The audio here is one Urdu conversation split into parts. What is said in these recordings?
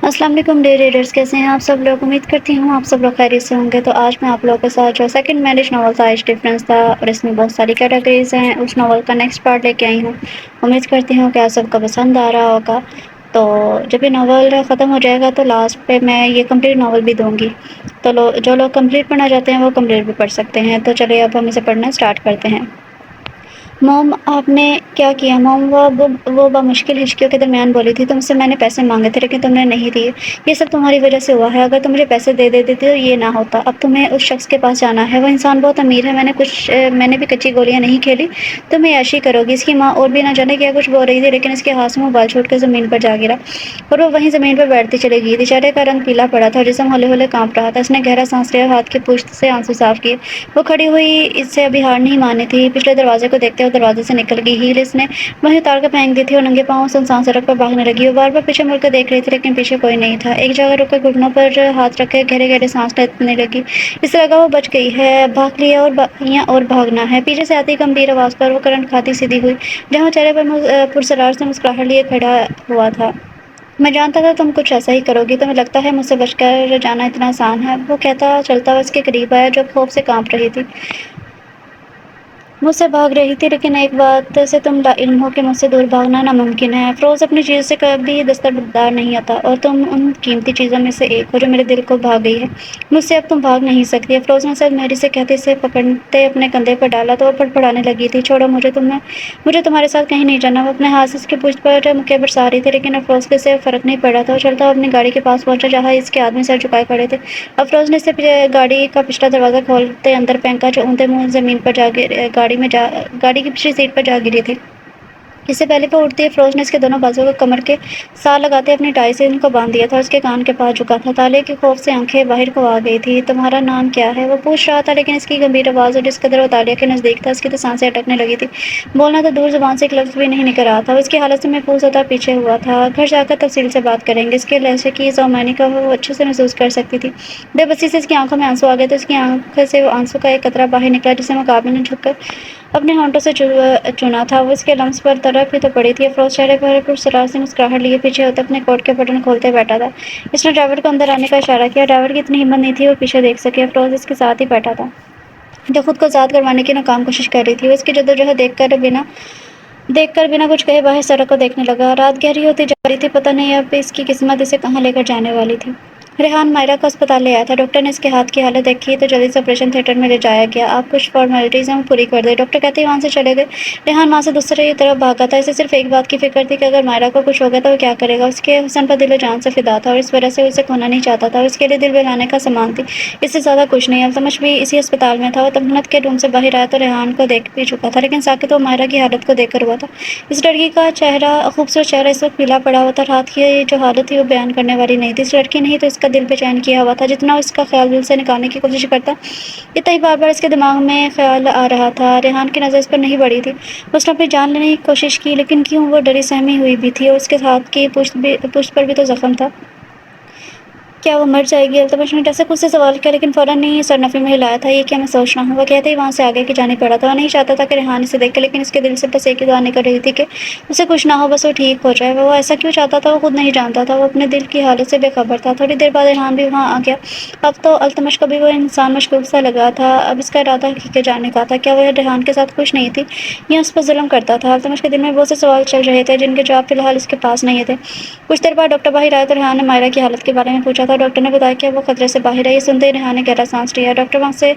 السلام علیکم ڈے ریڈرز، کیسے ہیں آپ سب لوگ؟ امید کرتی ہوں آپ سب لوگ خیریت سے ہوں گے۔ تو آج میں آپ لوگوں کے ساتھ جو سیکنڈ میرج ناول تھا ایج ڈفرینس تھا، اور اس میں بہت ساری کیٹیگریز ہیں، اس ناول کا نیکسٹ پارٹ لے کے آئی ہوں۔ امید کرتی ہوں کہ آپ سب کو پسند آ رہا ہوگا۔ تو جب یہ ناول ختم ہو جائے گا تو لاسٹ پہ میں یہ کمپلیٹ ناول بھی دوں گی، تو جو لوگ کمپلیٹ پڑھنا چاہتے ہیں وہ کمپلیٹ بھی پڑھ سکتے ہیں۔ تو چلیے اب ہم اسے پڑھنا اسٹارٹ کرتے ہیں۔ موم، آپ نے کیا کیا؟ موم وہ بمشکل ہچکیوں کے درمیان بولی تھی، تم سے میں نے پیسے مانگے تھے لیکن تم نے نہیں دیے۔ یہ سب تمہاری وجہ سے ہوا ہے۔ اگر تم مجھے پیسے دے دیتی تو یہ نہ ہوتا۔ اب تمہیں اس شخص کے پاس جانا ہے، وہ انسان بہت امیر ہے۔ میں نے بھی کچی گولیاں نہیں کھیلی۔ تم عیاشی کرو گی۔ اس کی ماں اور بھی نہ جانے کیا کچھ بول رہی تھی، لیکن اس کے ہاتھ سے موبائل چھوٹ کر زمین پر جا گرا اور وہ وہیں زمین پر بیٹھتی چلی گئی تھی۔ چہرے کا رنگ پیلا پڑا تھا اور جسم ہولے ہولے کانپ رہا تھا۔ اس نے گہرا سانس لیا اور ہاتھ کی پشت سے آنسو صاف کیے۔ وہ کھڑی ہوئی، اس سے ابھی ہار نہیں مانی تھی۔ پچھلے دروازے کو دیکھتے ہوئے دروازے سے نکل گئی۔ ہیل اس نے وہیں اتار کر پھینک دی تھی اور ننگے پاؤں سنسان سڑک پر بھاگنے لگی۔ وہ بار بار پیچھے مڑ کر دیکھ رہی تھی لیکن پیچھے کوئی نہیں تھا۔ ایک جگہ رک کر گھٹنوں پر ہاتھ رکھ کے گہرے گہرے سانس لینے لگی۔ اسے لگا وہ بچ گئی ہے، بھاگ لیا اور بھاگنا ہے۔ پیچھے سے آتی گمبھیر آواز پر وہ کرنٹ کھاتی سیدھی ہوئی جہاں چہرے پر پرسرار سے مسکراہٹ لیے کھڑا ہوا تھا۔ میں جانتا تھا تم کچھ ایسا ہی کرو گی۔ تمہیں لگتا ہے مجھ سے بچ کر جانا اتنا آسان ہے؟ وہ کہتا چلتا ہوا اس کے قریب آیا جو خوف سے کانپ رہی تھی۔ مجھ سے بھاگ رہی تھی، لیکن ایک بات سے تم لاعلم ہو کہ مجھ سے دور بھاگنا ناممکن ہے۔ فروز اپنی چیزوں سے کبھی دستبردار نہیں ہوتا، اور تم ان قیمتی چیزوں میں سے ایک ہو جو میرے دل کو بھا گئی ہے۔ مجھ سے اب تم بھاگ نہیں سکتی۔ افروز نے سر میری سے کہتے اسے پکڑتے اپنے کندھے پر ڈالا تو وہ پڑپڑانے لگی تھی۔ چھوڑو مجھے تمہارے ساتھ کہیں نہیں جانا۔ وہ اپنے ہاتھ سے اس کی پشت پر مکے برسا رہی تھی، لیکن افروز کو اس سے فرق نہیں پڑ رہا تھا۔ وہ چلتا ہوا اپنی گاڑی کے پاس پہنچا جہاں اس کے آدمی سر جھکائے کھڑے تھے۔ افروز نے اسے گاڑی کا پچھلا دروازہ کھولتے اندر پھینکا جو اونھے منہ زمین پر گاڑی کی پچھلی سیٹ پر جا گری تھی۔ اس سے پہلے وہ اٹھتی افروز نے اس کے دونوں بازوؤں کو کمر کے ساتھ لگاتے اپنی ٹائی سے ان کو باندھ دیا تھا۔ اس کے کان کے پاس جھکا تھا۔ تالے کے خوف سے آنکھیں باہر کو آ گئی تھیں۔ تمہارا نام کیا ہے؟ وہ پوچھ رہا تھا، لیکن اس کی گمبھیر آواز اور جس قدر وہ تالیہ کے نزدیک تھا اس کی تو سانسیں اٹکنے لگی تھیں۔ بولنا تو دور، زبان سے ایک لفظ بھی نہیں نکل رہا تھا۔ وہ اس کی حالت سے محظوظ ہوتا پیچھے ہوا تھا۔ گھر جا کر تفصیل سے بات کریں گے۔ اس کے لہجے کی ذومعنی کا وہ اچھے سے محسوس کر سکتی تھی۔ بے بسی سے اس کی آنکھوں میں آنسو آ گئے تو اس کی آنکھ سے وہ آنسو کا ایک قطرہ باہر نکلا جسے مقابل نے جھک کر اپنے ہونٹوں سے چنا تھا۔ وہ اس کے لمس پر تڑپ ہی تو پڑی تھی۔ افروز چہرے پر پرسرار سے مسکراہٹ لیے پیچھے ہوتے اپنے کوٹ کے بٹن کھولتے بیٹھا تھا۔ اس نے ڈرائیور کو اندر آنے کا اشارہ کیا۔ ڈرائیور کی اتنی ہمت نہیں تھی وہ پیچھے دیکھ سکے۔ افروز اس کے ساتھ ہی بیٹھا تھا جو خود کو آزاد کروانے کی ناکام کوشش کر رہی تھی۔ وہ اس کی جدوجہد دیکھ کر بنا کچھ کہے باہر سڑک کو دیکھنے لگا۔ رات گہری ہوتی جا رہی تھی، پتہ نہیں اب اس کی قسمت اسے کہاں لے کر جانے والی تھی۔ ریحان مائرہ کو اسپتال لے آیا تھا۔ ڈاکٹر نے اس کے ہاتھ کی حالت دیکھی تو جلدی سے آپریشن تھیٹر میں لے جایا گیا۔ آپ کچھ فارمیلٹیز ہیں وہ پوری کر دیں، ڈاکٹر کہتے ہی وہاں سے چلے گئے۔ ریحان وہاں سے دوسری طرف بھاگا تھا۔ اسے صرف ایک بات کی فکر تھی کہ اگر مائرہ کو کچھ ہو گیا تو وہ کیا کرے گا۔ اس کے حسن پر دل و جان سے فدا تھا اور اس وجہ سے وہ اسے کھونا نہیں چاہتا تھا۔ اس کے لیے دل بہلانے کا سامان تھی، اس سے زیادہ کچھ نہیں۔ التمش بھی اسی اسپتال میں تھا۔ وہ تمہنت کے روم سے باہر آیا تو ریحان کو دیکھ بھی چکا تھا، لیکن ساکت وہ مائرہ کی حالت کو دیکھ کر ہوا تھا۔ اس لڑکی کا خوبصورت چہرہ اس وقت پیلا پڑا ہوا تھا۔ رات کی جو حالت تھی وہ بیان کرنے والی نہیں تھی۔ اس لڑکی نہیں تو اس کا دل بے چین کیا ہوا تھا۔ جتنا اس کا خیال دل سے نکالنے کی کوشش کرتا اتنا ہی بار بار اس کے دماغ میں خیال آ رہا تھا۔ ریحان کی نظر اس پر نہیں پڑی تھی۔ اس نے اپنی جان لینے کی کوشش کی، لیکن کیوں؟ وہ ڈری سہمی ہوئی بھی تھی اور اس کے ہاتھ کی پشت پر بھی تو زخم تھا۔ کیا وہ مر جائے گی؟ التمش نے ٹس خود سے سوال کیا، لیکن فوراً ہی سر نفی میں ہلایا تھا۔ یہ کیا میں سوچ رہا ہوں؟ وہ کہتے ہی وہاں سے آگے کی جانب بڑھا تھا۔ وہ نہیں چاہتا تھا کہ ریحان اسے دیکھے، لیکن اس کے دل سے بس ایک ہی دعا نکل رہی تھی کہ اسے کچھ نہ ہو، بس وہ ٹھیک ہو جائے۔ وہ ایسا کیوں چاہتا تھا وہ خود نہیں جانتا تھا۔ وہ اپنے دل کی حالت سے بے خبر تھا۔ تھوڑی دیر بعد ریحان بھی وہاں آ گیا۔ اب تو التمش کو بھی وہ انسان مشکوک سا لگا تھا۔ اب اس کا ارادہ حقیقت جاننے کا تھا۔ کیا وہ ریحان کے ساتھ خوش نہیں تھی یا اس پر ظلم کرتا تھا؟ التمش کے دل میں بہت سے سوال چل رہے تھے جن کے جواب فی الحال اس کے پاس نہیں تھے۔ کچھ دیر بعد ڈاکٹر باہر آیا تو ریحان نے مائرہ کی حالت کے بارے میں پوچھا تھا۔ ڈاکٹر نے بتایا کہ وہ خطرے سے باہر ہے۔ یہ سنتے ہی ریحان نے گہرا سانس لیا۔ ڈاکٹر وہاں سے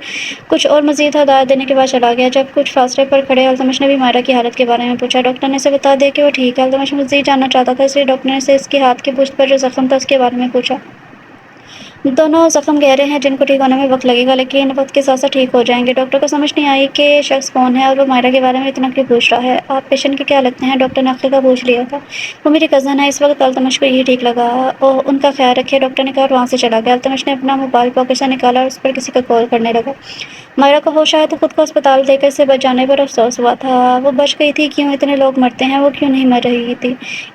کچھ اور مزید ہدایات دینے کے بعد چلا گیا۔ جب کچھ فاصلے پر کھڑے التمش نے بھی مائرہ کی حالت کے بارے میں پوچھا۔ ڈاکٹر نے اسے بتا دیا کہ وہ ٹھیک ہے۔ التمش مزید جاننا چاہتا تھا، اس لیے ڈاکٹر نے اسے اس کے ہاتھ کی پشت پر جو زخم تھا اس کے بارے میں پوچھا۔ دونوں زخم گہرے ہیں جن کو ٹھیک ہونے میں وقت لگے گا، لیکن وقت کے ساتھ ساتھ ٹھیک ہو جائیں گے۔ ڈاکٹر کو سمجھ نہیں آئی کہ شخص کون ہے اور وہ مائرہ کے بارے میں اتنا کیوں پوچھ رہا ہے۔ آپ پیشنٹ کے کیا لگتے ہیں؟ ڈاکٹر نے عقیقہ پوچھ لیا تھا۔ وہ میری کزن ہے۔ اس وقت التمش کو یہی ٹھیک لگا۔ اوہ، ان کا خیال رکھیے، ڈاکٹر نے کہا اور وہاں سے چلا گیا۔ التمش نے اپنا موبائل پاکٹ سے نکالا اور اس پر کسی کو کال کرنے لگا۔ مائرہ کو ہوش آیا تو خود کو اسپتال دے کر اسے بچ جانے پر افسوس ہوا تھا۔ وہ بچ گئی تھی، کیوں اتنے لوگ مرتے ہیں، وہ کیوں نہیں مر رہی تھی؟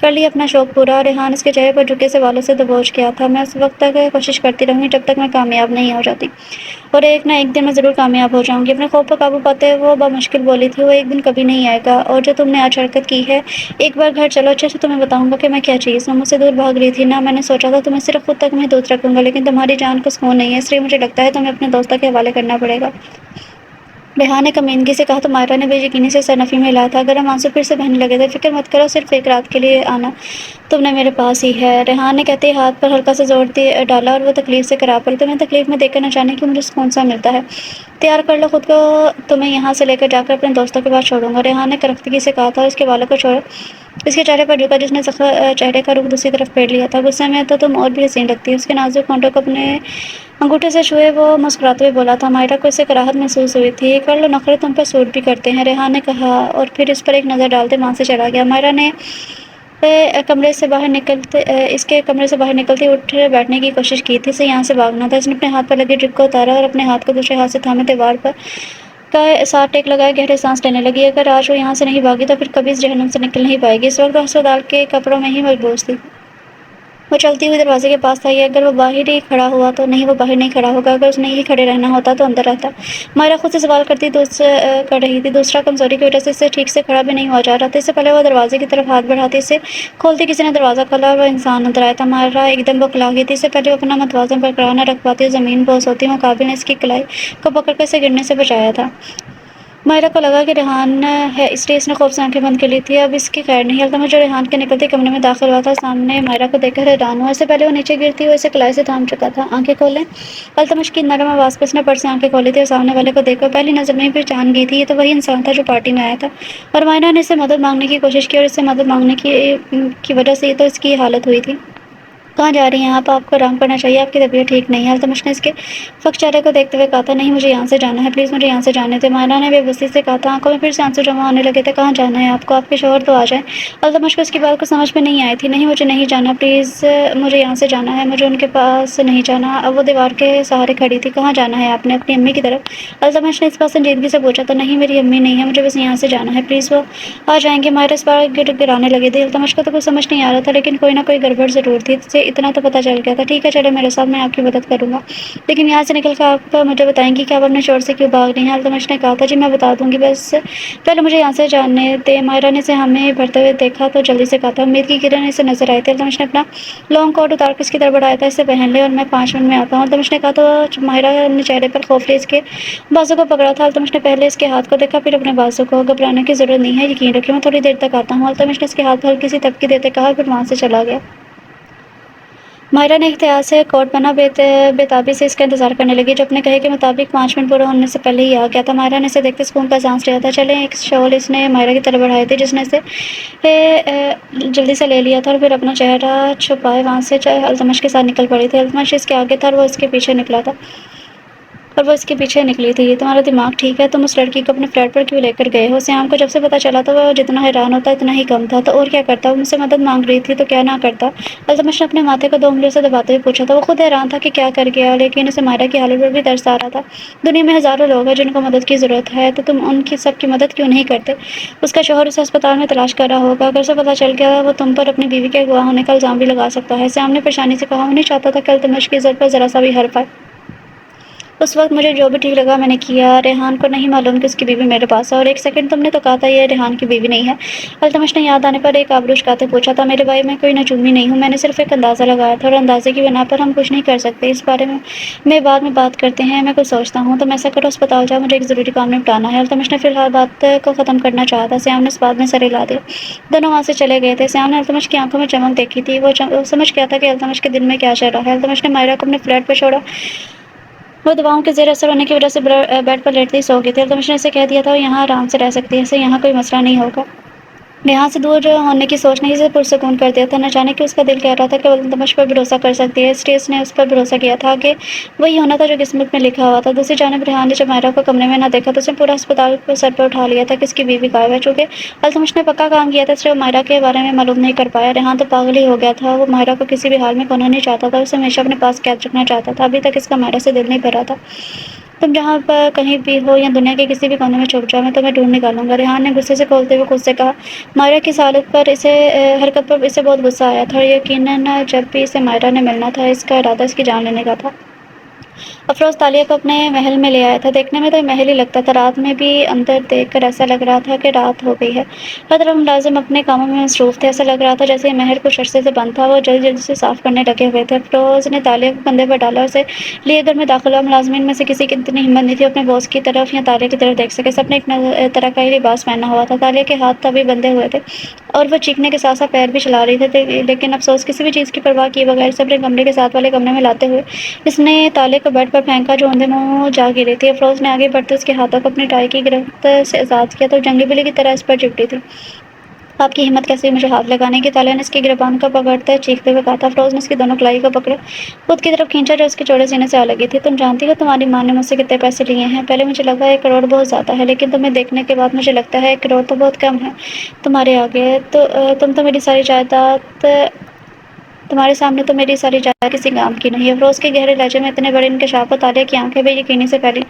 کر لیا اپنا شوق پورا، ریحان اس کے چہرے پر جھکے سے بالوں سے دبوچ گیا تھا۔ میں اس وقت تک کوشش کرتی رہوں گی جب تک میں کامیاب نہیں ہو جاتی، اور ایک نہ ایک دن میں ضرور کامیاب ہو جاؤں گی۔ اپنے خوف پر قابو پاتے وہ بمشکل بولی تھی، وہ ایک دن کبھی نہیں آئے گا، اور جو تم نے آج حرکت کی ہے، ایک بار گھر چلو، اچھے سے تمہیں بتاؤں گا کہ میں کیا چیز ہوں۔ مجھ سے دور بھاگ رہی تھی نا، میں نے سوچا تھا تمہیں صرف خود تک محدود رکھوں گا، لیکن تمہاری جان کو سکون نہیں ہے، اس لیے مجھے لگتا ہے تمہیں اپنے دوستوں کے حوالے کرنا پڑے گا۔ ریحان نے کمینگی سے کہا تو مائرہ نے بے یقینی سے سرنفی میں ہلایا تھا۔ گرم آنسو پھر سے بہنے لگے تھے۔ فکر مت کرو، صرف ایک رات کے لیے آنا تم نے میرے پاس ہی ہے، ریحان نے کہتے ہی ہاتھ پر ہلکا سا زور ڈالا، اور وہ تکلیف سے کرا پڑی۔ تمہیں تکلیف میں دیکھ کر نہ جانے کیوں مجھے سکون سا ملتا ہے۔ تیار کر لو خود کو، تمہیں یہاں سے لے کر جا کر اپنے دوستوں کے پاس چھوڑوں گا، ریحان نے کرختگی سے کہا تھا، اور اس کے بالوں کو چھوڑا اس کے چہرے پر جھکا، جس نے چہرے کا رخ دوسری طرف پھیر لیا تھا۔ غصے میں تو تم اور بھی حسین لگتی ہے۔ اس کے نازک ہونٹوں کو اپنے انگوٹھے سے چھوئے وہ مسکراتے ہوئے بولا تھا۔ مائرہ کو اس سے کراہت محسوس ہوئی تھی۔ کر لو، نخرے تم پر سوٹ بھی کرتے ہیں، ریحان نے کہا، اور پھر اس پر ایک نظر ڈالتے وہاں سے چلا گیا۔ مائرہ نے اس کے کمرے سے باہر نکلتے اٹھ بیٹھنے کی کوشش کی تھی، اسے یہاں سے بھاگنا تھا۔ اس نے اپنے ہاتھ پر لگے ڈرپ کو اتارا اور اپنے ہاتھ کو دوسرے ہاتھ سے تھامے دیوار پر کا ساتھ ٹیک لگائے گہرے سانس لینے لگی۔ اگر آج وہ یہاں سے نہیں بھاگی تو پھر کبھی اس جہنم سے نکل نہیں پائے گی۔ اس وقت وہ ہسپتال کے کپڑوں میں ہی ملبوس تھی۔ وہ چلتی ہوئی دروازے کے پاس آئی۔ اگر وہ باہر ہی کھڑا ہوا تو نہیں، وہ باہر نہیں کھڑا ہوگا۔ اگر اس نے ہی کھڑے رہنا ہوتا تو اندر رہتا۔ مائرہ خود سے سوال کر رہی تھی، دوسرا کمزوری کی وجہ سے اسے ٹھیک سے کھڑا بھی نہیں ہوا جا رہا تھا۔ اس سے پہلے وہ دروازے کی طرف ہاتھ بڑھاتی، اسے کھولتی کسی نے دروازہ کھولا اور وہ انسان اندر آیا تھا۔ مائرہ ایک دم بوکھلا گئی تھی۔ اس سے پہلے وہ اپنا متوازن برقرار نہ رکھ پاتی اور زمین بوس ہوتی، مقابل نے اس کی کلائی کو پکڑ کر اسے گرنے سے بچایا تھا۔ مائرہ کو لگا کہ ریحان ہے، اس لیے اس نے خوف سے آنکھیں بند کر لی تھی۔ اب اس کی خیر نہیں۔ التمش جو ریحان کے نکلتے کمرے میں داخل ہوا تھا، سامنے مائرہ کو دیکھ کر حیران ہوا۔ اس سے پہلے وہ نیچے گرتی وہ اسے کلائی سے تھام چکا تھا۔ آنکھیں کھولیں، التمش کی نرم آواز پر اس نے پٹ سے آنکھیں کھولی تھی اور سامنے والے کو دیکھ کر پہلی نظر میں ہی پہچان گئی تھی، یہ تو وہی انسان تھا جو پارٹی میں آیا تھا، اور مائرہ نے اس سے مدد مانگنے کی کوشش کی، اور اس سے مدد مانگنے کی وجہ سے تو اس کی یہ حالت ہوئی تھی۔ کہاں جا رہی ہیں آپ کو آرام کرنا چاہیے، آپ کی طبیعت ٹھیک نہیں ہے، التمش نے اس کے فک چہرے کو دیکھتے ہوئے کہا تھا۔ نہیں، مجھے یہاں سے جانا ہے، پلیز مجھے یہاں سے جانے دیں، مائرہ نے بے بسی سے کہا تھا۔ آنکھوں میں پھر سے آنسو جمع ہونے لگے تھے۔ کہاں جانا ہے آپ کو؟ آپ کے شوہر تو آ جائیں۔ التمش کو اس کی بات کو سمجھ میں نہیں آئی تھی۔ نہیں، مجھے نہیں جانا، پلیز مجھے یہاں سے جانا ہے، مجھے ان کے پاس نہیں جانا۔ اب وہ دیوار کے سہارے کھڑی تھی۔ کہاں جانا ہے آپ نے؟ اپنی امی کی طرف، التمش نے اس بات سنجیدگی سے پوچھا تھا۔ نہیں، میری امی نہیں ہے، مجھے بس یہاں سے جانا ہے، پلیز وہ آ جائیں گے۔ مائرہ اس بار گڑگڑانے لگی تھی۔ التمش کو تو کچھ سمجھ نہیں آ رہا تھا، لیکن کوئی نہ کوئی گڑبڑ ضرور تھی، اسے اتنا تو پتہ چل گیا تھا۔ ٹھیک ہے، چلے میرے ساتھ، میں آپ کی مدد کروں گا، لیکن یہاں سے نکل کر آپ مجھے بتائیں گی کہ آپ اپنے شوہر سے کیوں بھاگ رہی ہیں؟ التمش نے کہا تھا۔ جی میں بتا دوں گی، بس پہلے مجھے یہاں سے جانے دیں۔ مائرہ نے اسے ہمیں بھرتے ہوئے دیکھا تو جلدی سے کہا تھا۔ امید کی کرن اسے نظر آئی تھی۔ التمش نے اپنا لانگ کوٹ اتار کر اس کی طرف بڑھایا تھا۔ اسے پہن لے اور میں 5 منٹ میں آتا ہوں، التمش نے کہا تو مائرہ نے چہرے پر خوف لیے اس کے بازو کو پکڑا تھا۔ التمش نے پہلے اس کے ہاتھ کو دیکھا، پھر اپنے بازو کو۔ گھبرانے کی ضرورت نہیں ہے، یقین رکھیں، میں تھوڑی دیر تک آتا ہوں، التمش نے اس کے ہاتھ پر ہلکی سی تھپکی دیتے کہا، پھر وہاں سے چلا گیا۔ مائرہ نے احتیاط سے کوٹ پہنا، بےتابی سے اس کا انتظار کرنے لگی، جو اپنے کہے کے مطابق 5 منٹ پورے ہونے سے پہلے ہی آ گیا تھا۔ مائرہ نے اسے دیکھتے سکون کا سانس لیا تھا۔ چلیں، ایک شال اس نے مائرہ کی طرف بڑھائے تھے، جس نے اسے جلدی سے لے لیا تھا، اور پھر اپنا چہرہ چھپائے وہاں سے التمش کے ساتھ نکل پڑی تھی۔ التمش اس کے آگے تھا اور وہ اس کے پیچھے نکلی تھی۔ تمہارا دماغ ٹھیک ہے؟ تم اس لڑکی کو اپنے فلیٹ پر کیوں لے کر گئے ہو؟ سیام کو جب سے پتہ چلا تو وہ جتنا حیران ہوتا اتنا ہی کم تھا۔ تو اور کیا کرتا؟ وہ مجھ سے مدد مانگ رہی تھی تو کیا نہ کرتا؟ التمش نے اپنے ماتھے کو 2 انگلیوں سے دباتے ہوئے پوچھا تھا۔ وہ خود حیران تھا کہ کیا کر گیا، لیکن اسے مائرہ کی حالت پر بھی ترس آ رہا تھا۔ دنیا میں ہزاروں لوگ ہیں جن کو مدد کی ضرورت ہے، تو تم ان کی سب کی مدد کیوں نہیں کرتے؟ اس کا شوہر اسے ہسپتال میں تلاش کر رہا ہوگا، اگر اسے پتہ چل گیا وہ تم پر اپنی بیوی کے اغوا ہونے کا الزام بھی لگا سکتا ہے۔ سیام نے پریشانی سے کہا۔ وہ نہیں چاہتا تھا کہ التمش کی عزت پر ذرا سا بھی حرف آئے۔ اس وقت مجھے جو بھی ٹھیک لگا میں نے کیا۔ ریحان کو نہیں معلوم کہ اس کی بیوی میرے پاس ہے، اور ایک سیکنڈ تم نے تو کہا تھا یہ ریحان کی بیوی نہیں ہے؟ التمش نے یاد آنے پر ایک آبرو اچکاتے پوچھا تھا۔ میرے بھائی، میں کوئی نجومی نہیں ہوں، میں نے صرف ایک اندازہ لگایا تھا، اور اندازے کی بنا پر ہم کچھ نہیں کر سکتے، اس بارے میں بعد میں بات کرتے ہیں۔ میں کچھ سوچتا ہوں، تم ایسا کرو، اسپتال جاؤ، مجھے ایک ضروری کام نپٹانا ہے۔ التمش نے فی الحال بات کو ختم کرنا چاہا تھا۔ سیام نے اس بات میں سر ہلا دیا۔ دونوں وہاں سے چلے گئے تھے۔ سیام نے التمش کی آنکھوں میں چمک دیکھی تھی، وہ سمجھ گیا تھا کہ التمش کے دل میں کیا چل رہا ہے۔ التمش نے مائرہ کو اپنے فلیٹ پر چھوڑا، وہ دواؤں کے زیر اثر ہونے کی وجہ سے بیڈ پر لیٹتے ہی سو گئی تھی۔ التمش نے اسے کہہ دیا تھا وہ یہاں آرام سے رہ سکتی ہے، اسے یہاں کوئی مسئلہ نہیں ہوگا۔ یہاں سے دور ہونے کی سوچ نے اسے پرسکون کر دیا تھا۔ نہ جانے کہ اس کا دل کہہ رہا تھا کہ وہ التمش پر بھروسہ کر سکتی ہے، اس لیے اس نے اس پر بھروسہ کیا تھا کہ وہی ہونا تھا جو قسمت میں لکھا ہوا تھا۔ دوسری جانب ریحان نے جب مائرہ کو کمرے میں نہ دیکھا تو اس نے پورا ہسپتال کو سر پر اٹھا لیا تھا کہ اس کی بیوی غائب ہے۔ چونکہ التمش نے پکا کام کیا تھا، اس لیے وہ مائرہ کے بارے میں معلوم نہیں کر پایا۔ ریحان تو پاگل ہی ہو گیا تھا، وہ مائرہ کو کسی بھی حال میں کھونا نہیں چاہتا تھا، اسے ہمیشہ اپنے پاس قید رکھنا چاہتا تھا۔ ابھی تک اس کا مائرہ سے دل نہیں بھرا تھا۔ تم جہاں پر کہیں بھی ہو یا دنیا کے کسی بھی کونے میں چھپ جاؤ، میں تمہیں ڈھونڈ نکالوں گا۔ ریحان نے غصے سے کھولتے ہوئے خود سے کہا۔ مائرہ کی حرکت پر اسے بہت غصہ آیا تھا اور یقیناً جب بھی اسے مائرہ نے ملنا تھا اس کا ارادہ اس کی جان لینے کا تھا۔ افروز تالیہ کو اپنے محل میں لے آیا تھا۔ دیکھنے میں تو یہ محل ہی لگتا تھا، رات میں بھی اندر دیکھ کر ایسا لگ رہا تھا کہ رات ہو گئی ہے۔ ہر طرف ملازم اپنے کاموں میں مصروف تھے، ایسا لگ رہا تھا جیسے یہ محل کچھ عرصے سے بند تھا، وہ جلدی جلدی سے صاف کرنے لگے ہوئے تھے۔ افروز نے تالیہ کو کندھے پر ڈالا اور اسے لیے گھر میں داخل ہوا۔ ملازمین میں سے کسی کی اتنی ہمت نہیں تھی اپنے باس کی طرف یا تالیہ کی طرف دیکھ سکے۔ سب نے ایک طرح کا ہی لباس پہنا ہوا تھا۔ تالیہ کے ہاتھ ابھی بندھے ہوئے تھے اور وہ چیخنے کے ساتھ ساتھ پیر بھی چلا رہی تھی، لیکن افسوس کسی بھی چیز کی پرواہ کیے بغیر سب نے کمرے کے ساتھ والے کمرے میں لاتے ہوئے اس نے تالیہ کو بیڈ پر پھینکا جو اندھے منہ جا گری تھی۔ افروز نے آگے بڑھتے اس کے ہاتھوں کو اپنی ٹائی کی گرفت سے آزاد کیا تو جنگلی بلی کی طرح اس پر چپٹی تھی۔ آپ کی ہمت کیسے ہوئی مجھے ہاتھ لگانے کی؟ تالیہ نے اس کی گریبان کو پکڑتے چیختے ہوئے کہا تھا۔ افروز نے اس کی دونوں کلائی کو پکڑا خود کی طرف کھینچا جو اس کے چوڑے سینے سے آ لگی تھی۔ تم جانتی ہو تمہاری ماں نے مجھ سے کتنے پیسے لیے ہیں؟ پہلے مجھے لگا 1 کروڑ بہت زیادہ ہے، لیکن تمہیں دیکھنے کے بعد مجھے لگتا ہے 1 کروڑ تو بہت کم ہے تمہارے آگے۔ تم تو میری ساری جائیداد تمہارے سامنے تو میری ساری جائیداد کسی کام کی نہیں۔ افروز کے گہرے لہجے میں اتنے بڑے انکشاف پر تالیہ کی آنکھیں بے یقینی سے پھیلی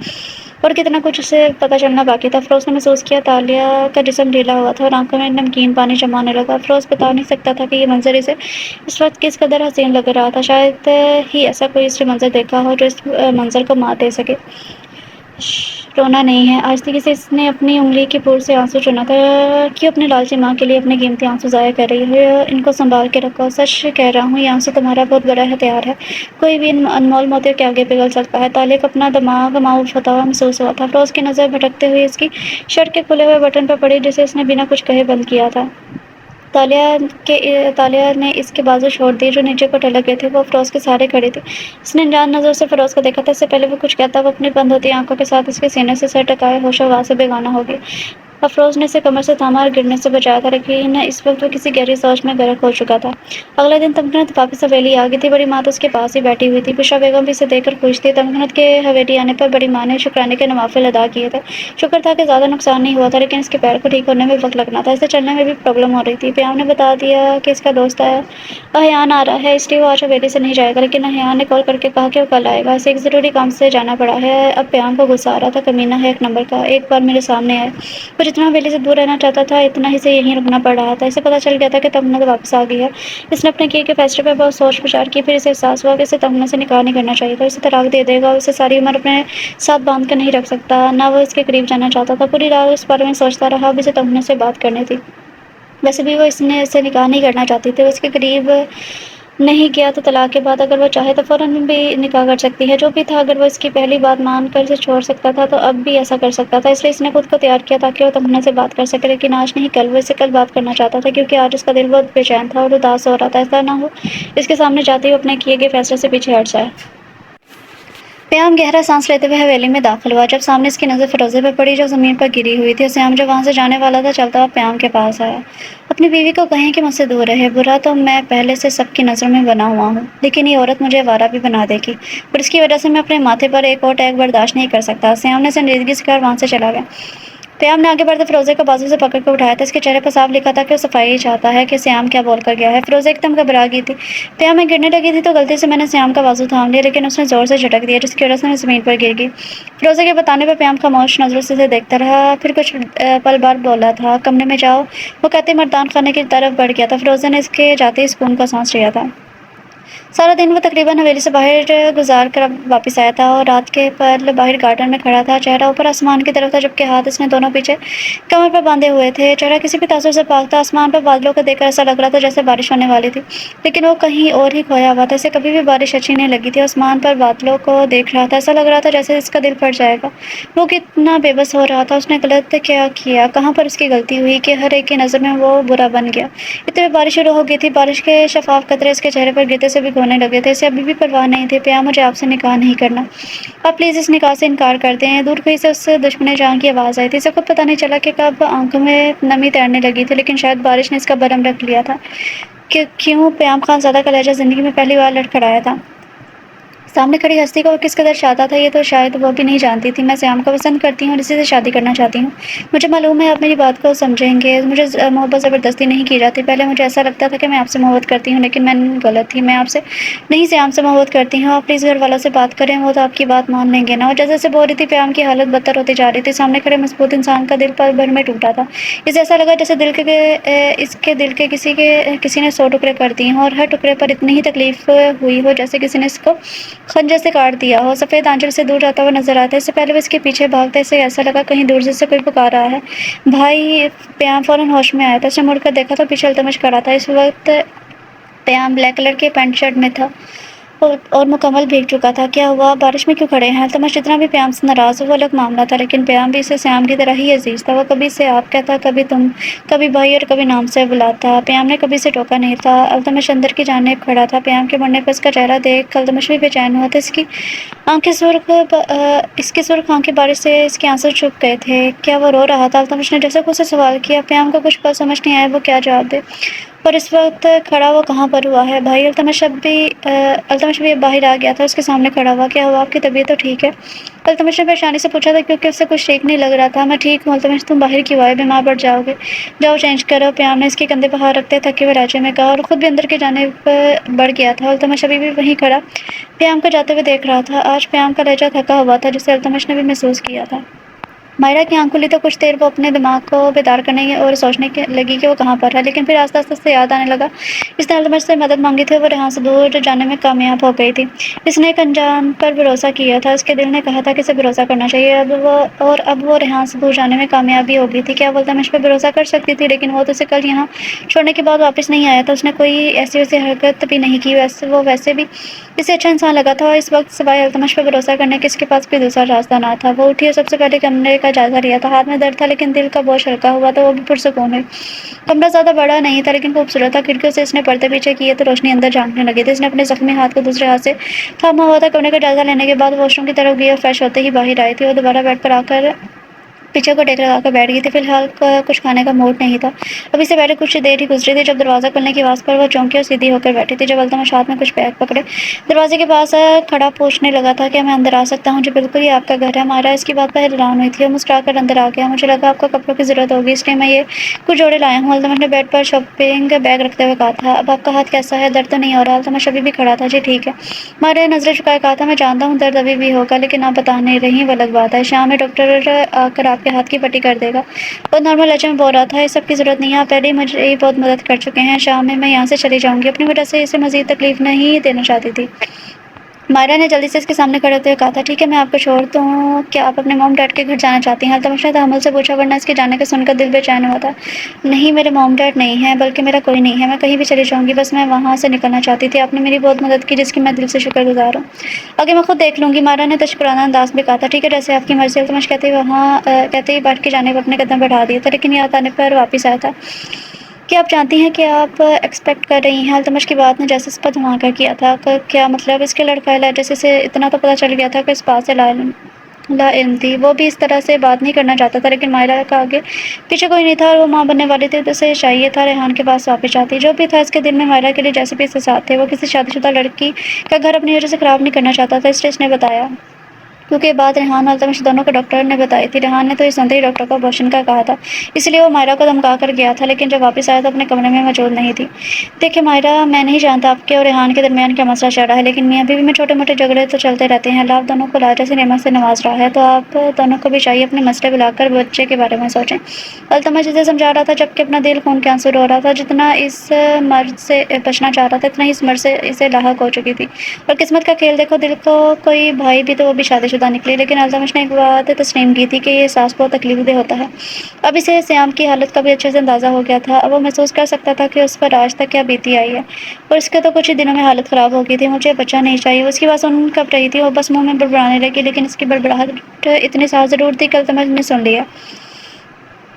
اور کتنا کچھ اسے پتہ چلنا باقی تھا۔ افروز نے محسوس کیا تالیہ کا جسم ڈھیلا ہوا تھا اور آنکھوں میں نمکین پانی جمع ہونے لگا۔ افروز بتا نہیں سکتا تھا کہ یہ منظر اسے اس وقت کس قدر حسین لگ رہا تھا، شاید ہی ایسا کوئی اس نے منظر دیکھا ہو جو اس منظر کو مات دے سکے۔ رونا نہیں ہے، آج تک اس نے اپنی انگلی کی پور سے آنسو چنا تھا۔ کیوں اپنی لالچی ماں کے لیے اپنے قیمتی آنسو ضائع کر رہی ہو؟ ان کو سنبھال کے رکھو۔ سچ کہہ رہا ہوں، یہ آنسو تمہارا بہت بڑا ہتھیار ہے، کوئی بھی ان انمول موتیوں کے آگے پگھل سکتا ہے۔ تالیہ کو اپنا دماغ معاف ہوتا ہوا محسوس ہوا تھا۔ افروز کی نظر بھٹکتے ہوئے اس کی شرٹ کے کھلے ہوئے بٹن پر پڑی جسے اس نے بنا کچھ کہے بند کیا تھا۔ تالیہ نے اس کے بازو چھوڑ دیے جو نیچے کو ٹلک گئے تھے۔ وہ افروز کے سہارے کھڑی تھی، اس نے انجان نظروں سے فیروز کو دیکھا تھا۔ اس سے پہلے وہ کچھ کہتا وہ اپنی بند ہوتی آنکھوں کے ساتھ اس کے سینے سے سر ٹکائے ہوش و حواس سے بیگانہ ہو گئی۔ افروز نے اسے کمر سے تھاما اور گرنے سے بچایا تھا، لیکن اس وقت وہ کسی گہری سوچ میں غرق ہو چکا تھا۔ اگلے دن تمکنت واپس حویلی آ گئی تھی۔ بڑی ماں تو اس کے پاس ہی بیٹھی ہوئی تھی، بشریٰ بیگم بھی اسے دیکھ کر خوش تھی۔ تمکنت کے حویلی آنے پر بڑی ماں نے شکرانے کے نوافل ادا کیے تھے۔ شکر تھا کہ زیادہ نقصان نہیں ہوا تھا، لیکن اس کے پیر کو ٹھیک ہونے میں وقت لگنا تھا، اسے چلنے میں بھی پرابلم ہو رہی تھی۔ پیام نے بتا دیا کہ اس کا دوست احیان آ رہا ہے، اس لیے وہ آج حویلی سے نہیں جائے گا، لیکن احیان نے کال کر کے کہا کہ وہ کل آئے گا۔ اسے ایک ضروری کام سے جانا پڑا ہے۔ اب پیام کو غصہ آ رہا تھا، کمینہ ہے ایک نمبر کا، ایک بار میرے سامنے آئے۔ وہ جتنا حویلی سے دور رہنا چاہتا تھا اتنا ہی اسے یہیں رکنا پڑ رہا تھا۔ اسے پتہ چل گیا تھا کہ تمکنت واپس آ گئی ہے۔ اس نے اپنے کیے کے فیصلے پر بہت سوچ بچار کی، پھر اسے احساس ہوا کہ اسے تمکنت سے نکاح نہیں کرنا چاہیے تھا۔ اسے طلاق دے دے گا اور اسے ساری عمر اپنے ساتھ باندھ کر نہیں رکھ سکتا، نہ وہ اس کے قریب جانا چاہتا تھا۔ پوری رات اس بارے میں سوچتا رہا، اب اسے تمکنت سے بات کرنی تھی۔ ویسے بھی وہ اس سے نکاح نہیں کرنا چاہتی تھی، وہ اس کے قریب نہیں کیا تو طلاق کے بعد اگر وہ چاہے تو فوراً بھی نکاح کر سکتی ہے۔ جو بھی تھا، اگر وہ اس کی پہلی بات مان کر اسے چھوڑ سکتا تھا تو اب بھی ایسا کر سکتا تھا۔ اس لیے اس نے خود کو تیار کیا تاکہ وہ تمکنت سے بات کر سکے، لیکن آج نہیں کل۔ وہ اسے کل بات کرنا چاہتا تھا کیونکہ آج اس کا دل بہت بے چین تھا اور اداس ہو رہا تھا۔ ایسا نہ ہو اس کے سامنے جاتے ہی وہ اپنے کیے گئے فیصلے سے پیچھے ہٹ جائے۔ پیام گہرا سانس لیتے ہوئے حویلی میں داخل ہوا۔ جب سامنے اس کی نظر فیروزے پر پڑی جو زمین پر گری ہوئی تھی، سیام جو وہاں سے جانے والا تھا چلتا ہوا پیام کے پاس آیا۔ اپنی بیوی کو کہیں کہ مجھ سے دور رہے، برا تو میں پہلے سے سب کی نظروں میں بنا ہوا ہوں، لیکن یہ عورت مجھے آوارہ بھی بنا دے گی اور اس کی وجہ سے میں اپنے ماتھے پر ایک اور ٹیگ برداشت نہیں کر سکتا۔ سیام نے سنجیدگی سے کہا اور وہاں سے چلا گیا۔ پیام نے آگے بڑھتے فیروزے کو بازو سے پکڑ کر اٹھایا تھا، اس کے چہرے پر صاف لکھا تھا کہ وہ صفائی چاہتا ہے کہ سیام کیا بول کر گیا ہے۔ فیروزہ ایک دم گھبرا گئی تھی۔ پیام میں گرنے لگی تھی تو غلطی سے میں نے سیام کا بازو تھام لیا، لیکن اس نے زور سے جھٹک دیا جس کی وجہ سے میں زمین پر گر گئی۔ فیروزہ کے بتانے پر پیام خاموش نظروں سے اسے دیکھتا رہا، پھر کچھ پل بعد بولا تھا، کمرے میں جاؤ۔ وہ کہتے مردان خانے کی طرف بڑھ گیا تھا۔ فیروزہ نے اس کے جاتے ہی سکون کا سانس لیا تھا۔ سارا دن وہ تقریباً حویلی سے باہر گزار کر واپس آیا تھا اور رات کے پہر باہر گارڈن میں کھڑا تھا، چہرہ اوپر آسمان کی طرف تھا جبکہ ہاتھ اس نے دونوں پیچھے کمر پر باندھے ہوئے تھے۔ چہرہ کسی بھی تاثر سے پاک تھا۔ آسمان پر بادلوں کو دیکھ کر ایسا لگ رہا تھا جیسے بارش ہونے والی تھی، لیکن وہ کہیں اور ہی کھویا ہوا تھا۔ اسے کبھی بھی بارش اچھی نہیں لگی تھی۔ آسمان پر بادلوں کو دیکھ رہا تھا، ایسا لگ رہا تھا جیسے اس کا دل پھٹ جائے گا۔ وہ کتنا بے بس ہو رہا تھا، اس نے غلط کیا کیا، کہاں پر اس کی غلطی ہوئی کہ ہر ایک کی نظر میں وہ برا بن گیا۔ اتنے میں بارش شروع ہو گئی تھی، بارش کے شفاف قطرے اس کے چہرے پر گرتے سے بھگونے لگے تھے۔ اسے ابھی بھی پرواہ نہیں تھی۔ پیام مجھے آپ سے نکاح نہیں کرنا، آپ پلیز اس نکاح سے انکار کر دیں۔ دور کہیں سے اس دشمن جان کی آواز آئی تھی۔ اسے خود پتہ نہیں چلا کہ کب آنکھوں میں نمی تیرنے لگی تھی، لیکن شاید بارش نے اس کا برہم رکھ لیا تھا کہ کیوں پیام خان زادہ کا لہجہ زندگی میں پہلی بار لڑکھڑایا تھا۔ سامنے کھڑی ہستی کو کس قدر چاہتا تھا یہ تو شاید وہ بھی نہیں جانتی تھی۔ میں سیام کو پسند کرتی ہوں اور اسی سے شادی کرنا چاہتی ہوں۔ مجھے معلوم ہے آپ میری بات کو سمجھیں گے، مجھے محبت زبردستی نہیں کی جاتی۔ پہلے مجھے ایسا لگتا تھا کہ میں آپ سے محبت کرتی ہوں، لیکن میں غلط تھی۔ میں آپ سے نہیں، سیام سے محبت کرتی ہوں۔ آپ پلیز گھر والوں سے بات کریں، وہ تو آپ کی بات مان لیں گے نا۔ اور جیسے جیسے بول رہی تھی پیام کی حالت بدتر ہوتی جا رہی تھی۔ سامنے کھڑے مضبوط انسان کا دل پل بھر میں ٹوٹا تھا۔ اسے ایسا لگا جیسے اس کے دل کے کسی نے 100 ٹکڑے کر دیے ہوں، اور ہر ٹکڑے پر اتنی ہی تکلیف ہوئی ہو جیسے کسی نے اس کو خنجر سے کاٹ دیا ہو۔ سفید آنچل سے دور جاتا ہوا نظر آتا ہے۔ اس سے پہلے وہ اس کے پیچھے بھاگتا، اسے ایسا لگا کہیں دور سے کوئی پکار رہا ہے۔ بھائی! پیام فوراً ہوش میں آیا تھا۔ اس نے مڑ کر دیکھا تو پیچھے التمش کھڑا تھا۔ اس وقت پیام بلیک کلر کے پینٹ شرٹ میں تھا اور مکمل بھیگ چکا تھا۔ کیا ہوا؟ بارش میں کیوں کھڑے ہیں؟ التمش جتنا بھی پیام سے ناراض ہو وہ الگ معاملہ تھا، لیکن پیام بھی اسے سیام کی طرح ہی عزیز تھا۔ وہ کبھی اسے آپ کہتا، کبھی تم، کبھی بھائی اور کبھی نام سے بلاتا۔ پیام نے کبھی اسے ٹوکا نہیں تھا۔ التمش اندر کی جانب کھڑا تھا۔ پیام کے مڑنے پر اس کا چہرہ دیکھ التمش بھی بے چین ہوا تھا۔ اس کی سرخ آنکھیں بارش سے اس کے آنسو چھپ گئے تھے۔ کیا وہ رو رہا تھا؟ التمش نے جیسے خود سے سوال کیا۔ پیام کو کچھ پل سمجھ نہیں آیا وہ کیا جواب دے، پر اس وقت کھڑا وہ کہاں پر ہوا ہے؟ بھائی! التمش بھی اب باہر آ گیا تھا، اس کے سامنے کھڑا ہوا۔ کیا ہوا؟ آپ کی طبیعت تو ٹھیک ہے؟ التمش نے پریشانی سے پوچھا تھا کیونکہ اسے کچھ ٹھیک نہیں لگ رہا تھا۔ میں ٹھیک ہوں۔ التمش تم باہر کیوں آئے؟ بیمار پڑ جاؤ گے، جاؤ چینج کرو۔ پیام نے اس کے کندھے پر ہاتھ رکھتے تھکے ہوئے لہجے میں کہا اور خود بھی اندر کی جانب بڑھ گیا تھا۔ التمش ابھی بھی وہیں کھڑا پیام کو جاتے ہوئے دیکھ رہا تھا۔ آج پیام کا لہجہ تھکا ہوا تھا، جسے التمش نے بھی محسوس کیا تھا۔ مائرہ کی آنکھ کھلی تو کچھ دیر وہ اپنے دماغ کو بیدار کرنے اور سوچنے لگی کہ وہ کہاں پر ہے، لیکن پھر آہستہ آہستہ سے یاد آنے لگا اس نے التمش سے مدد مانگی تھی اور وہ ریحان سے دور جانے میں کامیاب ہو گئی تھی۔ اس نے ایک انجان پر بھروسہ کیا تھا، اس کے دل نے کہا تھا کہ اسے بھروسہ کرنا چاہیے، اب وہ ریحان سے دور جانے میں کامیابی ہو گئی تھی۔ کیا وہ التمش پر بھروسہ کر سکتی تھی؟ لیکن وہ تو اسے کل یہاں چھوڑنے کے بعد واپس نہیں آیا تھا۔ اس نے کوئی ایسی ویسی حرکت بھی نہیں کی، وہ ویسے بھی اسے اچھا انسان لگا تھا، اور اس وقت سوائے التمش پر بھروسہ کرنے کے اس کے پاس کوئی دوسرا راستہ نہ تھا۔ وہ اٹھی اور سب سے پہلے کمرے کا جائزہ لیا تھا۔ ہاتھ میں درد تھا لیکن دل کا بوجھ ہلکا ہوا تو وہ بھی پرسکون ہوئی۔ کمرہ زیادہ بڑا نہیں تھا لیکن خوبصورت تھا۔ کھڑکیوں سے اس نے پردے پیچھے کیے تو روشنی اندر جھانکنے لگی تھی۔ اس نے اپنے زخمی ہاتھ کو دوسرے ہاتھ سے تھاما ہوا تھا۔ کمرے کا جائزہ لینے کے بعد واش روم کی طرف گئی اور فریش ہوتے ہی باہر آئی تھی۔ وہ دوبارہ بیڈ پر آ کر پیچھے کو ٹیک لگا کر بیٹھ گئی تھی۔ فی الحال کچھ کھانے کا موڈ نہیں تھا۔ ابھی سے پہلے کچھ دیر ہی گزری تھی جب دروازہ کھلنے کی آواز پر وہ چونکی اور سیدھی ہو کر بیٹھی تھی۔ جب التمش ہاتھ میں کچھ بیگ پکڑے دروازے کے پاس کھڑا پوچھنے لگا تھا کیا میں اندر آ سکتا ہوں؟ جی بالکل، یہ آپ کا گھر ہے۔ مائرہ اس کی بات پر حیران ہوئی تھی اور مسکرا کر اندر آ گیا۔ مجھے لگا آپ کو کپڑوں کی ضرورت ہوگی، اس لیے میں یہ کچھ جوڑے لایا ہوں۔ التمش نے بیڈ پر شاپنگ بیگ رکھتے ہوئے کہا تھا۔ اب آپ کا ہاتھ کیسا ہے؟ درد تو نہیں ہو رہا؟ التمش ابھی بھی کھڑا تھا۔ جی ٹھیک ہے، مائرہ نے نظریں جھکائے کہا تھا۔ میں جانتا ہوں درد ابھی بھی ہوگا، لیکن آپ بتا نہیں رہی وہ الگ بات ہے۔ شام میں ڈاکٹر آ کر آپ کے ہاتھ کی پٹی کر دے گا۔ وہ نارمل لہجے میں بول رہا تھا۔ اس سب کی ضرورت نہیں ہے، آپ پہلے ہی مجھے بہت مدد کر چکے ہیں۔ شام میں یہاں سے چلی جاؤں گی، اپنی وجہ سے اسے مزید تکلیف نہیں دینا چاہتی تھی۔ مائرہ نے جلدی سے اس کے سامنے کھڑے ہوتے ہوئے کہا تھا ٹھیک ہے، میں آپ کو چھوڑ دوں، کیا آپ اپنے موم ڈیڈ کے گھر جانا چاہتی ہیں؟ التمش نے تحمل سے پوچھا، ورنہ اس کے جانے کا سن کر دل بے چین ہوا تھا۔ نہیں، میرے موم ڈیڈ نہیں ہیں، بلکہ میرا کوئی نہیں ہے، میں کہیں بھی چلی جاؤں گی، بس میں وہاں سے نکلنا چاہتی تھی۔ آپ نے میری بہت مدد کی جس کی میں دل سے شکر گزار ہوں، آگے میں خود دیکھ لوں گی۔ مائرہ نے تشکرانہ انداز میں کہا تھا ٹھیک ہے، جیسے آپ کی مرضی۔ التمش کہتے ہی بیٹھ کی جانب اپنے قدم بڑھا دیے تھے، لیکن یاد آنے پر واپس آیا تھا۔ کیا آپ جانتی ہیں کہ آپ ایکسپیکٹ کر رہی ہیں؟ التمش کی بات نے جیسے اس پر دھماکہ کیا تھا۔ کیا مطلب؟ اس کے لڑکھائے لہجے سے اسے اتنا تو پتہ چل گیا تھا کہ اس بات سے لا علم تھی۔ وہ بھی اس طرح سے بات نہیں کرنا چاہتا تھا، لیکن مائرہ کا آگے پیچھے کوئی نہیں تھا اور وہ ماں بننے والی تھی تو اسے چاہیے تھا ریحان کے پاس واپس جاتی۔ جو بھی تھا اس کے دل میں مائرہ کے لیے جیسے بھی احساسات تھے۔ وہ کسی شادی شدہ لڑکی کا گھر اپنی وجہ سے خراب نہیں کرنا چاہتا تھا، اس لیے اس نے بتایا، کیونکہ یہ بات ریحان اور التمش دونوں کو ڈاکٹر نے بتائی تھی۔ ریحان نے تو یہ سنتے ہی ڈاکٹر کو ابارشن کا کہا تھا، اس لیے وہ مائرہ کو دھمکا کر گیا تھا، لیکن جب واپس آیا تو اپنے کمرے میں موجود نہیں تھی۔ دیکھیں مائرہ، میں نہیں جانتا آپ کے اور ریحان کے درمیان کیا مسئلہ چل رہا ہے، لیکن میاں بیوی میں چھوٹے موٹے جھگڑے تو چلتے رہتے ہیں۔ اللہ آپ دونوں کو لاجا سے نعمت سے نواز رہا ہے، تو آپ دونوں کو بھی چاہیے اپنے مسئلے بلا کر بچے کے بارے میں سوچیں۔ التمش اسے سمجھا رہا تھا جبکہ اپنا دل خون کے آنسو رو رہا تھا۔ جتنا اس مرض سے بچنا چاہ رہا تھا اتنا ہی اس مرض سے اسے لاحق ہو چکی تھی۔ اور قسمت کا کھیل دیکھو، دل کو کوئی بھائی بھی تو وہ بھی شادی شدہ نکلی، لیکن التمش نے ایک بات تسلیم کی تھی کہ یہ احساس بہت تکلیف دہ ہوتا ہے۔ اب اسے سیام کی حالت کا بھی اچھے سے اندازہ ہو گیا تھا۔ اب وہ محسوس کر سکتا تھا کہ اس پر آج تک کیا بیتی آئی ہے، اور اس کے تو کچھ ہی دنوں میں حالت خراب ہو گئی تھی۔ مجھے بچہ نہیں چاہیے، اس کی بات سن کب رہی تھی وہ بس منہ میں بڑبڑانے لگی، لیکن اس کی بڑبڑاہٹ اتنی ساز ضرور تھی کہ التمش نے سن لیا۔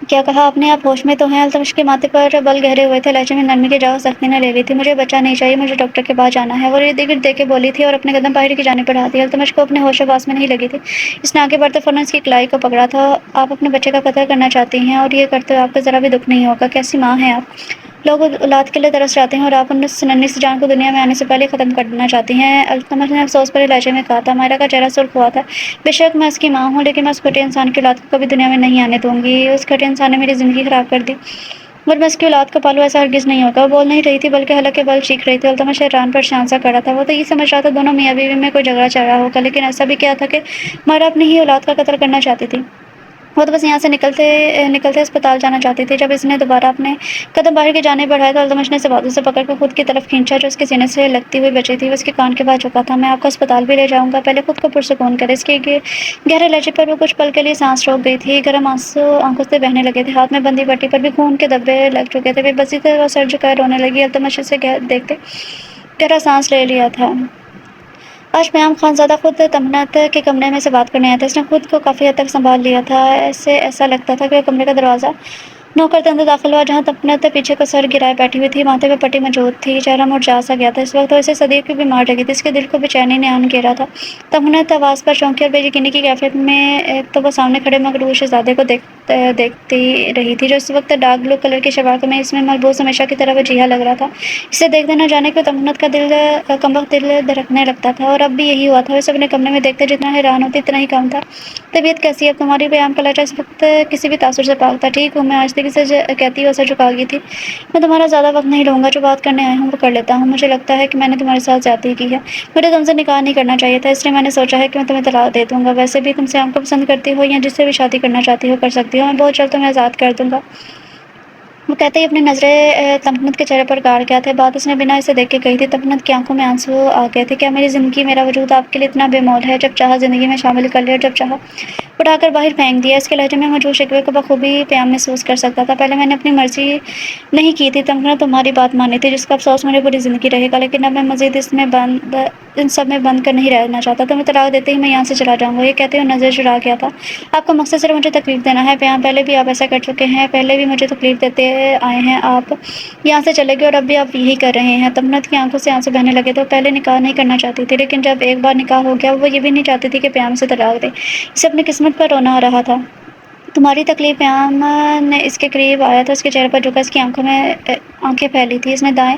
کیا کہا آپ نے؟ آپ ہوش میں تو ہیں؟ التمش کے ماتھے پر بل گہرے ہوئے تھے، لہجے میں نرمی کی جگہ سختی نے لے لی تھی۔ مجھے بچہ نہیں چاہیے، مجھے ڈاکٹر کے پاس جانا ہے، وہ ارد گرد دیکھ کے بولی تھی اور اپنے قدم باہر کی جانب بڑھا دیے۔ التمش کو اپنے ہوش و حواس میں نہیں لگی تھی، اس نے آگے بڑھتے فوراً اس کی کلائی کو پکڑا تھا۔ آپ اپنے بچے کا قتل کرنا چاہتی ہیں اور یہ کرتے ہوئے آپ کو ذرا بھی دکھ نہیں ہوگا؟ کیسی ماں ہیں آپ؟ لوگ اولاد کے لیے ترس جاتے ہیں اور آپ ان ننھی سی جان کو دنیا میں آنے سے پہلے ختم کرنا چاہتی ہیں۔ التمش نے افسوس بھرے لہجے میں کہا تھا۔ مائرہ کا چہرہ سرخ ہوا تھا۔ بے شک میں اس کی ماں ہوں، لیکن میں اس گھٹیا انسان کی اولاد کو کبھی دنیا میں نہیں آنے دوں گی۔ اس گھٹیا انسان نے میری زندگی خراب کر دی۔ اگر میں اس کی اولاد کو پالوں ایسا ہرگز نہیں ہوگا۔ وہ بول نہیں رہی تھی بلکہ حلق کے بل چیخ رہی تھی۔ التمش حیران پریشان سا کھڑا تھا۔ وہ تو یہ سمجھ رہا تھا دونوں میاں بیوی میں کوئی جھگڑا چل رہا ہوگا، لیکن ایسا بھی کیا تھا کہ مائرہ اپنی ہی اولاد کا قتل کرنا چاہتی تھی۔ وہ تو بس یہاں سے نکلتے اسپتال جانا چاہتی تھی۔ جب اس نے دوبارہ اپنے قدم باہر کی جانب بڑھائے تو التمش نے اسے بازو سے پکڑ کر خود کی طرف کھینچا جو اس کے سینے سے لگتی ہوئی بچی تھی۔ وہ اس کے کان کے پاس جھکا تھا۔ میں آپ کو اسپتال بھی لے جاؤں گا، پہلے خود کو پرسکون کرے۔ اس کے گہرے لہجے پر وہ کچھ پل کے لیے سانس روک گئی تھی۔ گرم آنسو آنکھوں سے بہنے لگے تھے۔ ہاتھ میں بندھی پٹی پر بھی خون کے دھبے لگ چکے تھے۔ بے بسی سے وہ سر جھکائے رونے لگی۔ التمش اسے دیکھتے گہرا سانس لے لیا تھا۔ آج پیام خان زادہ خود تمنت کے کمرے میں سے بات کرنے آیا تھا۔ اس نے خود کو کافی حد تک سنبھال لیا تھا۔ ایسا لگتا تھا کہ وہ کمرے کا دروازہ نوکر اندر داخل ہوا جہاں تمنت پیچھے کو سر گرائے بیٹھی ہوئی تھی۔ ماتھے پہ پٹی موجود تھی، چہرہ مرجھا سا گیا تھا۔ اس وقت وہ اسے صدیوں کی بیمار لگی تھی۔ اس کے دل کو بے چینی نے آن گھیرا تھا۔ تمنت آواز پر چونکی اور بے یقینی کی کیفیت میں ایک تو وہ سامنے کھڑے مغرور شہزادے کو دیکھتی رہی تھی جو اس وقت ڈارک بلو کلر کی شلوار قمیض میں ملبوس ہمیشہ کی طرح وجیہہ لگ رہا تھا۔ اسے دیکھتے نہ جانے کہ تمنت کا کمبخت دل دھڑکنے لگتا تھا، اور اب بھی یہی ہوا تھا۔ اسے اپنے کمرے میں دیکھتے جتنا حیران ہوتی اتنا ہی کم تھا۔ طبیعت کیسی ہے اب تمہاری؟ پیام کا لہجہ اس وقت کسی بھی تاثر سے پاک تھا۔ ٹھیک ہوں میں، آہستگی سے کہتی وہ سر جھکا گئی تھی۔ میں تمہارا زیادہ وقت نہیں لوں گا، جو بات کرنے آیا ہوں وہ کر لیتا ہوں۔ مجھے لگتا ہے کہ میں نے تمہارے ساتھ زیادتی کی ہے۔ مجھے تم سے نکاح نہیں کرنا چاہیے تھا، اس لیے میں نے سوچا ہے کہ میں تمہیں طلاق دے دوں گا۔ ویسے بھی تم سیام کو پسند کرتی ہو یا جس سے بھی شادی کرنا چاہتی ہو کر سکتی ہو۔ میں بہت جلد تمہیں آزاد کر دوں گا۔ وہ کہتے ہی اپنی نظریں تمنت کے چہرے پر گاڑ گیا تھا۔ بات اس نے بنا اسے دیکھ کے کہی تھی۔ تمنت کی آنکھوں میں آنسو آ گئے تھے۔ کیا میری زندگی، میرا وجود آپ کے لیے اتنا بے مول ہے؟ جب چاہا زندگی میں شامل کر لیا اور جب چاہا اٹھا کر باہر پھینک دیا۔ اس کے لہجے میں موجود شکوے کو بخوبی پیام محسوس کر سکتا تھا۔ پہلے میں نے اپنی مرضی نہیں کی تھی تمنت، تمہاری بات مانی تھی جس کا افسوس مجھے پوری زندگی رہے گا، لیکن اب میں مزید ان سب میں بند کر نہیں رہنا چاہتا۔ تمہیں طلاق دیتے ہی میں یہاں سے چلا جاؤں گا۔ یہ کہتے ہوئے نظر چرا گیا تھا۔ آپ کا مقصد صرف مجھے تکلیف دینا ہے پیام، پہلے بھی آپ ایسا کر چکے ہیں، پہلے بھی مجھے تکلیف دیتے آئے ہیں۔ آپ یہاں سے چلے گئے اور اب بھی آپ یہی کر رہے ہیں۔ تمنت کی آنکھوں سے آنسو بہنے لگے تھے۔ وہ پہلے نکاح نہیں کرنا چاہتی تھی، لیکن جب ایک بار نکاح ہو گیا وہ یہ بھی نہیں چاہتی تھی کہ پیام سے طلاق دے۔ اسے اپنی قسمت پر رونا آ رہا تھا۔ تمہاری تکلیف؟ پیام نے اس کے قریب آیا تھا، اس کے چہرے پر جھکا، اس کی آنکھیں پھیلی تھی۔ اس نے دائیں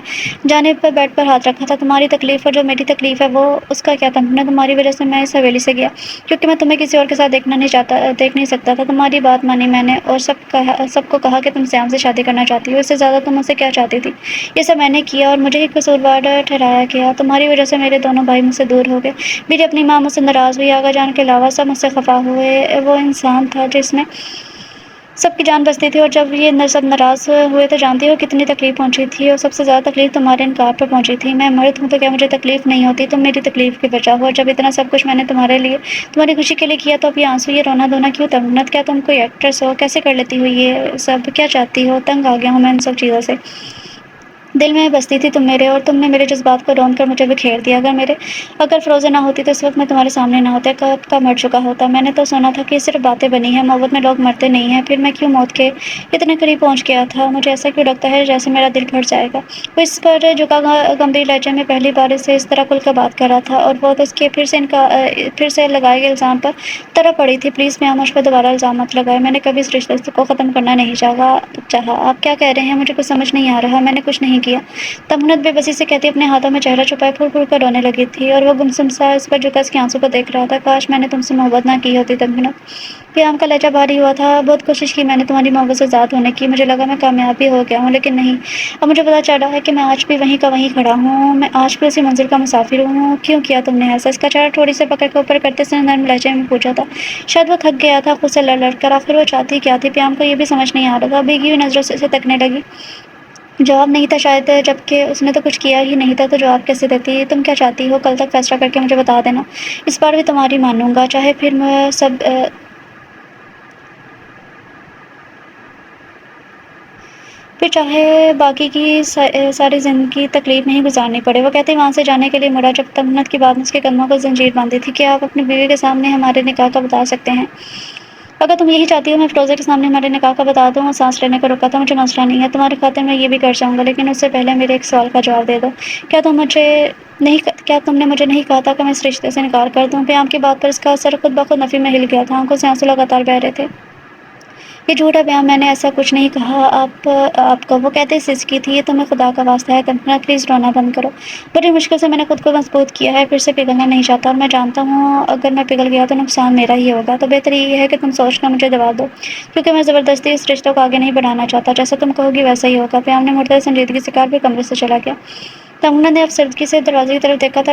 جانب پر بیڈ پر ہاتھ رکھا تھا۔ تمہاری تکلیف اور جو میری تکلیف ہے وہ اس کا کیا تمنا؟ تمہاری وجہ سے میں اس حویلی سے گیا کیونکہ میں تمہیں کسی اور کے ساتھ دیکھ نہیں سکتا تھا۔ تمہاری بات مانی میں نے اور سب کو کہا کہ تم سیام سے شادی کرنا چاہتی ہو۔ اس سے زیادہ تم مجھ سے کیا چاہتی تھی؟ یہ سب میں نے کیا اور مجھے ہی قصوروار ٹھہرایا گیا۔ تمہاری وجہ سے میرے دونوں بھائی مجھ سے دور ہو گئے۔ میری اپنی ماں مجھ سے ناراض ہوئی، آغا جان کے علاوہ سب مجھ سے خفا ہوئے۔ وہ انسان تھا جس میں سب کی جان بستی تھی، اور جب یہ سب ناراض ہوئے تو جانتی ہو کتنی تکلیف پہنچی تھی، اور سب سے زیادہ تکلیف تمہارے انکار پر پہنچی تھی۔ میں مرد ہوں تو کیا مجھے تکلیف نہیں ہوتی؟ تم میری تکلیف کی وجہ ہو، اور جب اتنا سب کچھ میں نے تمہاری خوشی کے لیے کیا تو اب یہ آنسو، یہ رونا دھونا کیوں تمنت؟ کیا تم کوئی ایکٹریس ہو؟ کیسے کر لیتی ہو یہ سب؟ کیا چاہتی ہو؟ تنگ آ گیا ہوں میں ان سب چیزوں سے۔ دل میں بستی تھی تم میرے، اور تم نے میرے جذبات کو رون کر مجھے بکھیر دیا۔ اگر فروزہ نہ ہوتی تو اس وقت میں تمہارے سامنے نہ ہوتا، کب کا مر چکا ہوتا۔ میں نے تو سنا تھا کہ یہ صرف باتیں بنی ہیں، محبت میں لوگ مرتے نہیں ہیں۔ پھر میں کیوں موت کے اتنے قریب پہنچ گیا تھا؟ مجھے ایسا کیوں لگتا ہے جیسے میرا دل پھٹ جائے گا۔ وہ اس پر جھکا گمبھیر لہجے میں پہلی بار اسے اس طرح کھل کر بات کر رہا تھا، اور وہ اس کے پھر سے لگائے گئے الزام پر طرح پڑی تھی۔ پلیز میں مجھ پر دوبارہ الزام مت لگائے، میں نے کبھی اس رشتے کو ختم کرنا نہیں چاہا۔ آپ کیا کہہ رہے ہیں؟ مجھے کچھ سمجھ نہیں آ رہا۔ میں نے کچھ نہیں کیا، تمنت بے بسی سے کہتی اپنے ہاتھوں میں چہرہ چھپائے پھول پھول کر رونے لگی تھی، اور وہ گمسم سا اس پر جھکا اس کے آنسو کو دیکھ رہا تھا۔ کاش میں نے تم سے محبت نہ کی ہوتی تمنت۔ پیام کا لہجہ بھاری ہوا تھا۔ بہت کوشش کی میں نے تمہاری محبت سے آزاد ہونے کی، مجھے لگا میں کامیاب بھی ہو گیا ہوں، لیکن نہیں، اب مجھے پتہ چلا ہے کہ میں آج بھی وہیں کا وہیں کھڑا ہوں، میں آج بھی اسی منزل کا مسافر ہوں۔ کیوں کیا تم نے ایسا؟ اس کا چہرہ تھوڑی سے پکڑ کے اوپر کرتے اس نے نرم لہجے میں پوچھا تھا۔ شاید وہ تھک گیا تھا خود سے لڑ لڑ کر۔ آخر وہ چاہتی کیا تھی؟ پیام کو یہ بھی سمجھ نہیں آ رہا تھا۔ بھیگی ہوئی نظروں سے اسے تکنے لگی۔ جواب نہیں تھا شاید، جبکہ اس نے تو کچھ کیا ہی نہیں تھا تو جواب کیسے دیتی؟ تم کیا چاہتی ہو؟ کل تک فیصلہ کر کے مجھے بتا دینا، اس بار بھی تمہاری مانوں گا، چاہے چاہے باقی کی ساری زندگی تکلیف نہیں گزارنی پڑے۔ وہ کہتے وہاں سے جانے کے لیے مڑا جب تمنت کی بات نے اس کے قدموں کو زنجیر باندھی تھی۔ کیا آپ اپنی بیوی کے سامنے ہمارے نکاح کا بتا سکتے ہیں؟ اگر تم یہی چاہتی ہو میں فروزہ کے سامنے ہمارے نکاح کا بتا دوں۔ وہ سانس لینے کو رکا تھا۔ مجھے مسئلہ نہیں ہے، تمہاری خاطر میں یہ بھی کر جاؤں گا، لیکن اس سے پہلے میرے ایک سوال کا جواب دے دو۔ کیا تم نے مجھے نہیں کہا تھا کہ میں اس رشتے سے انکار کر دوں؟ پیام کی بات پر اس کا سر خود بخود نفی میں ہل گیا تھا، آنکھوں سے آنسو لگاتار بہہ رہے تھے۔ یہ جھوٹا بیان، میں نے ایسا کچھ نہیں کہا آپ کو۔ وہ کہتے سسکی تھی، یہ تمہیں خدا کا واسطہ ہے کلپنا، پلیز رونا بند کرو۔ بڑی مشکل سے میں نے خود کو مضبوط کیا ہے، پھر سے پگھلنا نہیں چاہتا، اور میں جانتا ہوں اگر میں پگھل گیا تو نقصان میرا ہی ہوگا، تو بہتر یہ ہے کہ تم سوچنا مجھے دبا دو، کیونکہ میں زبردستی اس رشتہ کو آگے نہیں بڑھانا چاہتا۔ جیسا تم کہو گی ویسا ہی ہوگا۔ پیام نے مڑتے سنجیدگی سے کہا، پھر کمرے سے چلا گیا۔ تمنا نے افسردگی سے دروازے کی طرف دیکھا تھا،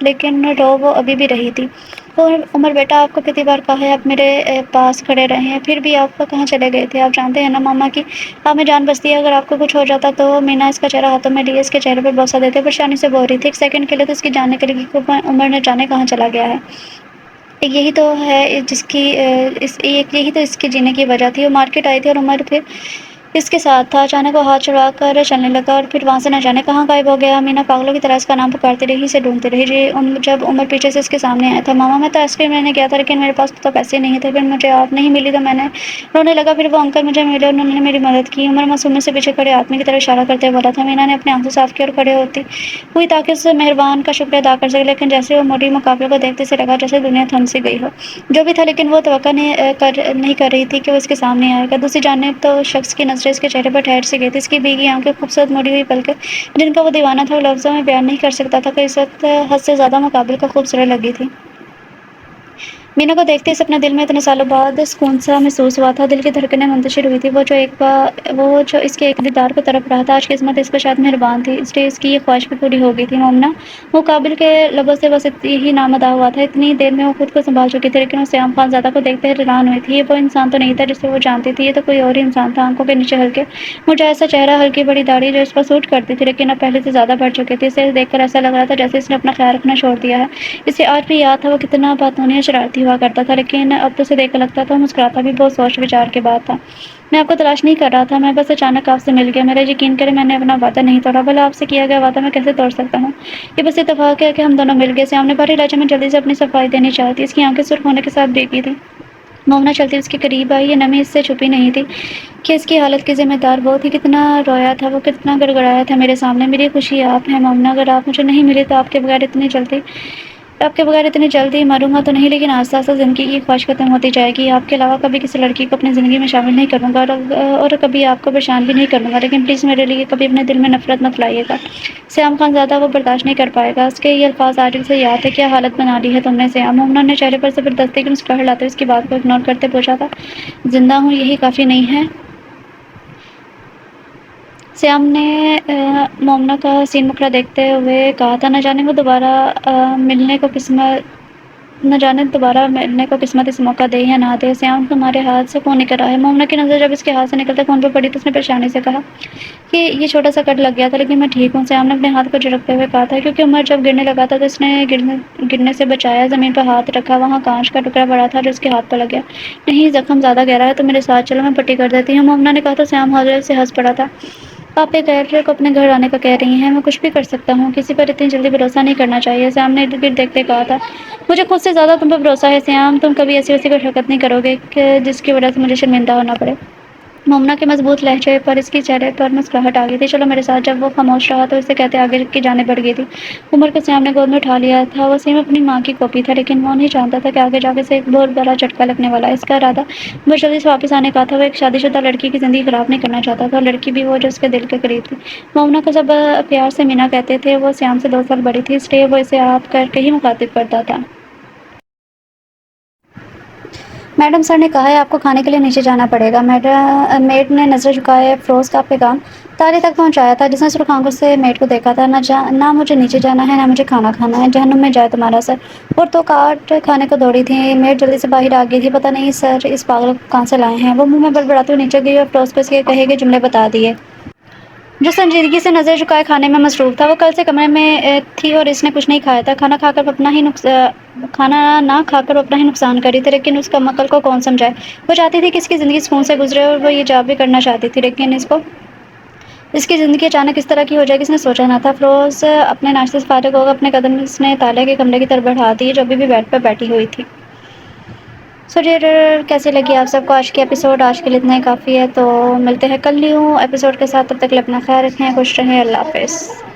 لیکن رو وہ ابھی بھی رہی تھی۔ عمر بیٹا، آپ کو کتنی بار کہا ہے آپ میرے پاس کھڑے رہے ہیں، پھر بھی آپ کہاں چلے گئے تھے؟ آپ جانتے ہیں نا ماما کی آپ میں جان بستی ہے، اگر آپ کو کچھ ہو جاتا تو۔ مینا اس کا چہرہ ہاتھوں میں لیے اس کے چہرے پر بوسہ دیتے پریشانی سے بول رہی تھی۔ ایک سیکنڈ کے لیے تو اس کی جان نکل گئی کہ عمر نہ جانے کہاں چلا گیا ہے۔ یہی تو ہے یہی تو اس کے جینے کی وجہ تھی۔ وہ مارکیٹ آئی تھی اور عمر پھر اس کے ساتھ تھا۔ اچانک وہ ہاتھ چھڑا کر چلنے لگا اور پھر وہاں سے نہ جانے کہاں غائب ہو گیا۔ مینا پاگلوں کی طرح اس کا نام پکارتی رہی، اسے ڈھونڈتی رہی۔ جب عمر پیچھے سے اس کے سامنے آیا تھا، ماما میں تو آئس کریم لینے گیا تھا لیکن میرے پاس تو پیسے نہیں تھے، پھر مجھے آپ نہیں ملی تو میں نے رونے لگا، پھر وہ انکل مجھے ملے، انہوں نے میری مدد کی۔ عمر معصومی سے پیچھے کھڑے آدمی کی طرف اشارہ کرتے ہوئے بولا تھا۔ مینا نے اپنے آنسو صاف کیے اور کھڑے ہوئی تاکہ اس مہربان کا شکریہ ادا کر سکے، لیکن جیسے وہ مڑی مقابلے کو دیکھتے سے لگا جیسے دنیا تھم سی گئی ہو۔ جو بھی تھا، لیکن وہ توقع نہیں کر رہی تھی کہ وہ اس کے سامنے آئے گا۔ دوسری جانب تو شخص کی نظریں اس کے چہرے پر ٹھہر سی گئی تھی، اس کی بھیگی آنکھیں، خوبصورت مڑی ہوئی پلکیں جن کا وہ دیوانہ تھا، وہ لفظوں میں بیان نہیں کر سکتا تھا کہ اس وقت حد سے زیادہ مقابل کو خوبصورت لگی تھی۔ مینا کو دیکھتے اس اپنے دل میں اتنے سالوں بعد سکون سا محسوس ہوا تھا، دل کی دھڑکنیں منتشر ہوئی تھی۔ وہ جو اس کے ایک دیدار کو تڑپ رہا تھا، آج قسمت اس پر شاید مہربان تھی، اس لیے اس کی یہ خواہش بھی پوری ہو گئی تھی۔ مومنا مقابل کے لبوں سے بس یہی نام ادا ہوا تھا۔ اتنی دیر میں وہ خود کو سنبھال چکی تھی، لیکن وہ سیام خان زادہ کو دیکھتے حیران ہوئی تھی۔ یہ وہ انسان تو نہیں تھا جسے وہ جانتی تھی، یہ تو کوئی اور ہی انسان تھا۔ آنکھوں کے نیچے ہلکے مرجھایا سا چہرہ، ہلکی بڑی داڑھی جو اس پر سوٹ کرتی تھی لیکن اب پہلے سے زیادہ بڑھ چکی تھی۔ اسے دیکھ کر ایسا لگ رہا تھا جیسے اس نے اپنا خیال رکھنا چھوڑ دیا ہے۔ اسے آج بھی یاد تھا وہ کتنا باتونی اور شرارتی ہوا کرتا تھا، لیکن اب تو اسے دیکھ کر لگتا تھا وہ مسکراتا بھی بہت سوچ وچار کے بعد تھا۔ میں آپ کو تلاش نہیں کر رہا تھا، میں بس اچانک آپ سے مل گیا۔ میرا یقین کریں میں نے اپنا وعدہ نہیں توڑا، بھلا آپ سے کیا گیا وعدہ میں کیسے توڑ سکتا ہوں؟ یہ بس اتفاق ہے کہ ہم دونوں مل گئے۔ سیام نے بھاری لہجے میں جلدی سے اپنی صفائی دینی چاہی تھی، اس کی آنکھیں سرخ ہونے کے ساتھ بھیگی تھیں۔ مومنا چلتی اس کے قریب آئی، یہ نمی اس سے چھپی نہیں تھی کہ اس کی حالت کی ذمہ دار وہ تھی۔ کتنا رویا تھا وہ، کتنا گڑگڑایا تھا میرے سامنے۔ میری خوشی آپ ہیں مومنا، اگر آپ مجھے نہیں ملی تو آپ کے بغیر اتنی جلدی مروں گا تو نہیں، لیکن آہستہ آہستہ زندگی کی خواہش ختم ہوتی جائے گی۔ آپ کے علاوہ کبھی کسی لڑکی کو اپنی زندگی میں شامل نہیں کروں گا اور کبھی آپ کو پریشان بھی نہیں کروں گا، لیکن پلیز میرے لیے کبھی اپنے دل میں نفرت مت لائیے گا۔ سیام خان زادہ وہ برداشت نہیں کر پائے گا۔ اس کے یہ الفاظ آج اسے یاد ہے۔ کیا حالت بنا لی ہے تم نے سیام؟ مومنا نے چہرے پر زبردستی کی مسکراہٹ لاتے ہوئے اس کی بات کو اگنور کرتے پوچھا تھا۔ زندہ ہوں یہی کافی نہیں ہے؟ سیام نے مومنا کا حسین مکھڑا دیکھتے ہوئے کہا تھا۔ نہ جانے دوبارہ ملنے کو قسمت اس موقع دے یا نہ دے۔ سیام تمہارے ہاتھ سے خون نکل رہا ہے۔ مومنا کی نظر جب اس کے ہاتھ سے نکلتے خون پر پڑی تو اس نے پریشانی سے کہا کہ یہ چھوٹا سا کٹ لگ گیا تھا لیکن میں ٹھیک ہوں۔ سیام نے اپنے ہاتھ کو جھڑکتے ہوئے کہا تھا، کیونکہ عمر جب گرنے لگا تھا تو اس نے گرنے سے بچایا۔ زمین پر ہاتھ رکھا، وہاں کانچ کا ٹکڑا پڑا تھا جو اس کے ہاتھ پر لگ گیا۔ نہیں، زخم زیادہ گہرا ہے تو میرے ساتھ چلو، میں پٹی کر دیتی ہوں، مومنا نے کہا تو سیام حوصلے سے ہنس پڑا تھا۔ آپ ایک غیر کو اپنے گھر آنے کا کہہ رہی ہیں، میں کچھ بھی کر سکتا ہوں، کسی پر اتنی جلدی بھروسہ نہیں کرنا چاہیے۔ سیام نے ارد گرد دیکھتے کہا تھا، مجھے خود سے زیادہ تم پر بھروسہ ہے سیام، تم کبھی ایسی ویسی کوئی حرکت نہیں کرو گے کہ جس کی وجہ سے مجھے شرمندہ ہونا پڑے۔ مومنا کے مضبوط لہجے پر اس کی چہرے پر مسکراہٹ آ گئی تھی۔ چلو میرے ساتھ۔ جب وہ خاموش رہا تو اسے کہتے آگے کی جانب بڑھ گئی تھی۔ عمر کو سیام نے گود میں اٹھا لیا تھا۔ وہ سیم اپنی ماں کی کاپی تھا، لیکن وہ نہیں جانتا تھا کہ آگے جا کے اسے ایک بہت بڑا جھٹکا لگنے والا ہے۔ اس کا ارادہ بس جلدی سے واپس آنے کا تھا۔ وہ ایک شادی شدہ لڑکی کی زندگی خراب نہیں کرنا چاہتا تھا، اور لڑکی بھی وہ جو اس کے دل کے قریب تھی۔ مومنا کو سب پیار سے مینا کہتے تھے۔ وہ سیام سے 2 سال بڑی تھی، اس لیے وہ اسے آپ کر کے ہی مخاطب کرتا تھا۔ میڈم، سر نے کہا ہے آپ کو کھانے کے لیے نیچے جانا پڑے گا۔ میڈ نے نظر جھکائے فیروز کا پیغام تالے تک پہنچایا تھا، جس نے سرخ آنکھوں سے میڈ کو دیکھا تھا۔ نہ مجھے نیچے جانا ہے، نہ مجھے کھانا کھانا ہے، جہنم میں جائے تمہارا سر۔ اور تو کاٹ کھانے کو دوڑی تھی۔ میڈ جلدی سے باہر آ گئی تھی۔ پتہ نہیں سر اس پاگل کو کہاں سے لائے ہیں۔ وہ منہ میں بڑبڑاتے ہوئے نیچے گئی اور فیروز کو اس کے کہے گئے جملے بتا دیے، جو سنجیدگی سے نظر جھکائے کھانے میں مصروف تھا۔ وہ کل سے کمرے میں تھی اور اس نے کچھ نہیں کھایا تھا۔ کھانا نہ کھا کر وہ اپنا ہی نقصان کر رہی تھی، لیکن اس کم عقل کو کون سمجھائے۔ وہ چاہتی تھی کہ اس کی زندگی سکون سے گزرے، اور وہ یہ جاب بھی کرنا چاہتی تھی، لیکن اس کی زندگی اچانک اس طرح کی ہو جائے گی اس نے سوچا نہ تھا۔ فیروز اپنے ناشتے سے فارغ ہو کر اپنے قدم اس نے تالے کے کمرے کی طرف بڑھا دیے جو ابھی بھی بیڈ پر بیٹھی ہوئی تھی۔ ڈیئر، کیسی لگی آپ سب کو آج کی ایپیسوڈ؟ آج کے لیے اتنا ہی کافی ہے، تو ملتے ہیں کل نیو ایپیسوڈ کے ساتھ۔ تب تک اپنا خیال رکھیں، خوش رہیں، اللہ حافظ۔